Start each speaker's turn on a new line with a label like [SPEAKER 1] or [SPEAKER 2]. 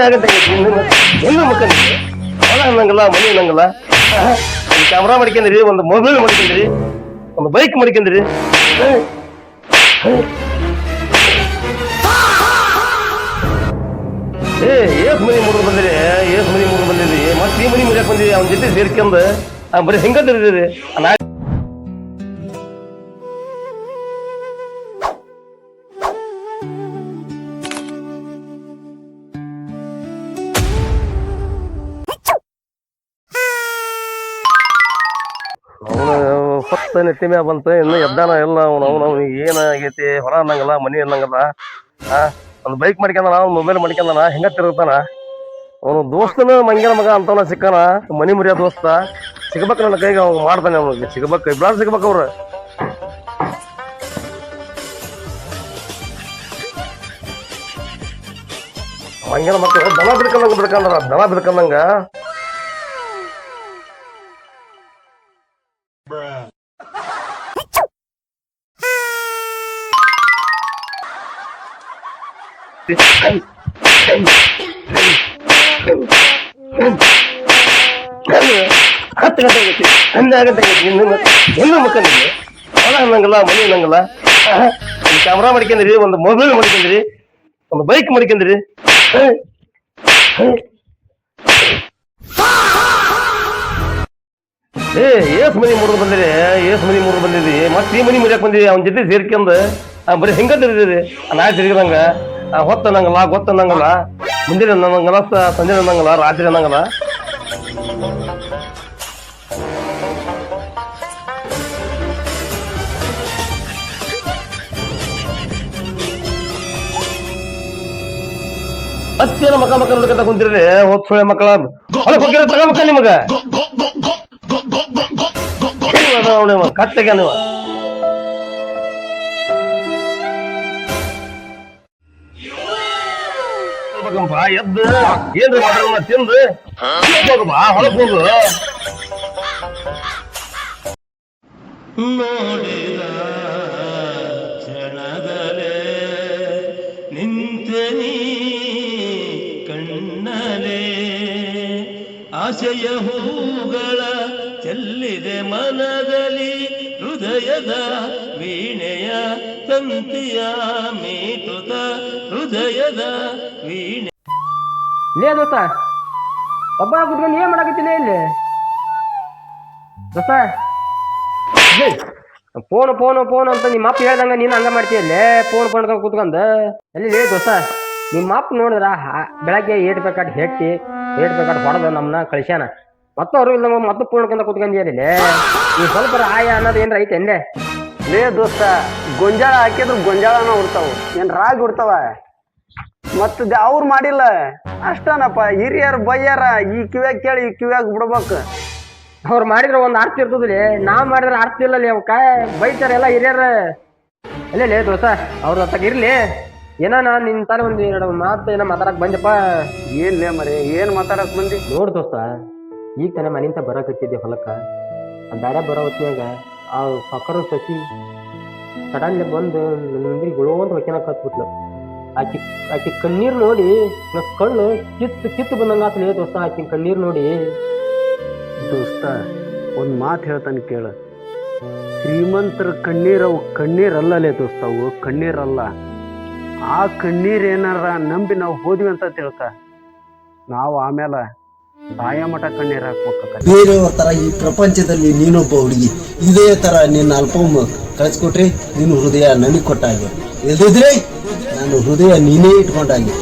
[SPEAKER 1] ಆಗತ್ತೆ ಎಲ್ಲಿ ಮಕ್ಕಂದ್ರಿ ಹೊಲ ಅನ್ನಂಗಲ್ಲ ಮನಿ ಅನ್ನಂಗಲ್ಲ ಒಂದು ಕ್ಯಾಮ್ರಾ ಮಾಡ್ಕೊಂಡ್ರಿ ಒಂದು ಮೊಬೈಲ್ ಮಾಡ್ಕೊಂಡ್ರಿ ಒಂದು ಬೈಕ್ ಮಾಡ್ಕೊಂಡ್ರಿ ಏಸ್ ಮನಿ ಮೂರು ಬಂದಿರಿ ಮತ್ತೆ ಈ ಮನಿ ಮುರಿಯಕ್ ಬಂದಿರಿ ಅವನ ಜೊತೆ ಸೇರ್ಕೊಂಡ್ ಬರೀ ಹೆಂಗದ್ರಿ ಹೊತ್ತ ನೆತ್ತಿ ಮ್ಯಾಗ ಬಂತ ಇನ್ನು ಎದ್ದಾನ ಎಲ್ಲ ಅವನಿಗೆ ಏನಾಗೈತಿ ಹೊರ ಅನ್ನಂಗಲ್ಲ ಮನಿ ಅನ್ನಂಗಲ್ಲ ಒಂದು ಬೈಕ್ ಮಾಡ್ಕೊಂಡಾನ ಅವ್ನು ಮೊಬೈಲ್ ಮಾಡ್ಕೊಂಡಾನ ಹೆಂಗ ತಿರುಗ್ತಾನ ಅವನು ದೋಸ್ತನ ಮಂಗ್ಯನ ಮಗ ಅಂತವನ ಸಿಕ್ಕಾನ ಮನಿ ಮುರಿಯೋ ದೋಸ್ತ ಸಿಗ್ಬೇಕ ನನ್ನ ಕೈಗೆ ಅವ್ನು ಮಾಡ್ತಾನೆ ಅವನಿಗೆ ಸಿಗ್ಬೇಕು ಇಬ್ಬರು ಸಿಗ್ಬೇಕು ಅವ್ರ ಮಂಗ್ಯನ ಮಕ್ಕಳು ದನ ಬಿಡ್ಕೊಂಡಂಗ ಹತ್ತು ಗಂಟೆ ಆಗೈತಿ ಎಲ್ಲಿ ಮಕ್ಕಂದ್ರಿ ಹೊಲ ಅನ್ನಂಗಲ್ಲ ಮನಿ ಅನ್ನಂಗಲ್ಲ ಒಂದು ಕ್ಯಾಮ್ರಾ ಮಾಡ್ಕೊಂಡ್ರಿ ಒಂದು ಮೊಬೈಲ್ ಮಾಡ್ಕೊಂಡ್ರಿ ಒಂದು ಬೈಕ್ ಮಾಡ್ಕೊಂಡ್ರಿ ಏಸ್ ಮನಿ ಮೂರು ಬಂದಿರಿ ಮತ್ತೆ ಈ ಮನಿ ಮುರಿಯಕ್ ಬಂದಿರಿ ಅವನ ಜೊತೆ ಸೇರ್ಕೊಂಡ್ ಬರೀ ಹೆಂಗ ತಿರುಗಿರಿ ನಾ ತಿರುಗಿದಂಗ ಹೊತ್ತ ಅನ್ನಂಗಲ್ಲ ಗೊತ್ತನ್ನಂಗಲ್ಲ ಮುಂಜಾನೆ ಅನ್ನಂಗಲ್ಲ ಸಂಜೆ ಅನ್ನಂಗಲ್ಲ ರಾತ್ರಿ ಅನ್ನಂಗಲ್ಲ ಹತ್ತೇನ ಮಕ್ಕ ನೋಡ್ಕಂತ ಕುಂತಿರ್ರಿ ಹೋದ್ ಸುಳೆ ಮಕ್ಕಳ ಹೊಲಕ್ ಹೋಗಿರ ತಗೋಬೇಕ ನಿಮಗ ಕಟ್ಟೆಗೆ ನೀವು ಎದ್ದು ಏನ್ರಿ ಮಾತಾಡೋಣ ತಿಂದು ಹೋಗಬಾ ಹೊಲಕ್ ಹೋಗು
[SPEAKER 2] ನೋಡಿದ ಕ್ಷಣದಲೇ ನಿಂತೆನಿ ಕಣ್ಣಲೇ ಆಶಯ ಹೂಗಳ ಚೆಲ್ಲಿದೆ ಮನದಲ್ಲಿ ಹೃದಯದ ವೀಣೆಯ ತಂತಿಯ ಮೀಟುತ್ತ ಹೃದಯದ ವೀಣೆ
[SPEAKER 3] ಲೇ ದೋಸ್ತ ಒಬ್ಬ ಕುತ್ಕೊಂಡು ಏನ್ ಮಾಡಾಕತ್ತಿಲ್ಲ ಇಲ್ಲಿ ದೋಸ್ತ ಫೋನ್ ಅಂತ ನಿಮ್ಮ ಅಪ್ಪ ಹೇಳ್ದಂಗ ನೀನು ಹಂಗ ಮಾಡ್ತೀಯಲ್ಲೇ ಫೋನ್ ಕುತ್ಕೊಂಡ್ ಅಲ್ಲಿ ಲೇ ದೋಸ್ತ ನಿಮ್ಮ ಅಪ್ಪ ನೋಡಿದ್ರ ಬೆಳಗ್ಗೆ ಏಟ್ ಬೇಕಾಟ್ ಹೊಡೆದು ನಮ್ಮನ್ನ ಕಳಿಸ್ಯಾನ ಮತ್ತು ಅವ್ರು ಇಲ್ದಂಗ ಮತ್ತೆ ಫೋನ್ ಕುತ್ಕೊಂಡಿಯಲ್ಲೇ ಈ ಸ್ವಲ್ಪ ಆಯ ಅನ್ನೋದು ಏನ್ರ ಐತೆ ಎಂದೆ
[SPEAKER 4] ಲೇ ದೋಸ್ತ ಗೊಂಜಾಳ ಹಾಕಿದ್ರು ಗೊಂಜಾಳನ ಉಡ್ತಾವ ಏನ್ ರಾಗಿ ಉಡ್ತಾವ ಮತ್ತ ಅವ್ರು ಮಾಡಿಲ್ಲ ಅಷ್ಟನಪ್ಪ ಹಿರಿಯರ್ ಬಯ್ಯಾರ ಈ ಕಿವ್ಯಾಗ ಕೇಳಿ ಈ ಕಿವ್ಯಾಗ ಬಿಡ್ಬೇಕು
[SPEAKER 3] ಅವ್ರು ಮಾಡಿದ್ರೆ ಒಂದು ಅರ್ಥ ಇರ್ತದ್ರಿ ನಾವ್ ಮಾಡಿದ್ರೆ ಅರ್ಥ ಇಲ್ಲಲ್ಲಿ ಅವಕ್ಕ ಬೈತಾರ ಎಲ್ಲ ಹಿರಿಯರ ಅಲ್ಲೇ ದೋಸ್ತ ಅವ್ರ ಹತ್ತಾಗ ಇರ್ಲಿ ಏನಾನ ನಿನ್ ತರ ಒಂದ್ ಎರಡು ಮಾತು ಏನೋ ಮಾತಾಡಕ್ ಬಂದಪ್ಪ
[SPEAKER 4] ಏನ್ಲೇ ಮರೆ ಏನ್ ಮಾತಾಡಕ್ ಬಂದಿ
[SPEAKER 3] ನೋಡ್ ದೋಸ್ತ ಈಗ ತಾನೇ ಮನಿಂದ ಬರಕತ್ತಿದ್ದೆ ಹೊಲಕ್ಕ ಬ್ಯಾಡ ಬರೋ ಹೊತ್ನ್ಯಾಗ ಆ ಸಕ್ಕರ ಸಸಿ ಸಡನ್ಲಿ ಬಂದು ಮುಂದಿನ ಗುಳೋ ಅಂತ ಹೊಕ್ಕಿನಕ್ ಹತ್ಬಿಟ್ಲು ಆಕಿ ಕಣ್ಣೀರ್ ನೋಡಿ ನಾ ಕಣ್ಣು ಕಿತ್ತು ಬಂದಂಗ ಆತ್ಲೇ ದೋಸ್ತ ಆಕಿನ ಕಣ್ಣೀರ್ ನೋಡಿ
[SPEAKER 4] ದೋಸ್ತ ಒಂದ್ ಮಾತು ಹೇಳ್ತಾನೆ ಕೇಳ ಶ್ರೀಮಂತರ ಕಣ್ಣೀರವು ಕಣ್ಣೀರಲ್ಲಲೇ ದೋಸ್ತ ಅವು ಕಣ್ಣೀರಲ್ಲ ಆ ಕಣ್ಣೀರ್ ಏನಾರ ನಂಬಿ ನಾವು ಹೋದ್ವಿ ಅಂತ ತಿಳ್ಕ ನಾವು ಆಮೇಲೆ ಸಾಯ ಮಠ ಕಣ್ಣೀರ್ ಹಾಕ್ಬೇಕ
[SPEAKER 5] ಬೇರೆಯವ್ರ ತರ ಈ ಪ್ರಪಂಚದಲ್ಲಿ ನೀನೊಬ್ಬ ಹುಡುಗಿ ಇದೇ ತರ ನಿನ್ನ ಅಲ್ಪಮ್ಮ ಕಳಿಸ್ಕೊಟ್ರಿ ನಿನ್ನ ಹೃದಯ ನನಗೆ ಕೊಟ್ಟಾಗೆ ಇಲ್ದಿದ್ರೆ ನಾನು ಹೃದಯ ನೀನೇ ಇಟ್ಕೊಂಡಾಗೆ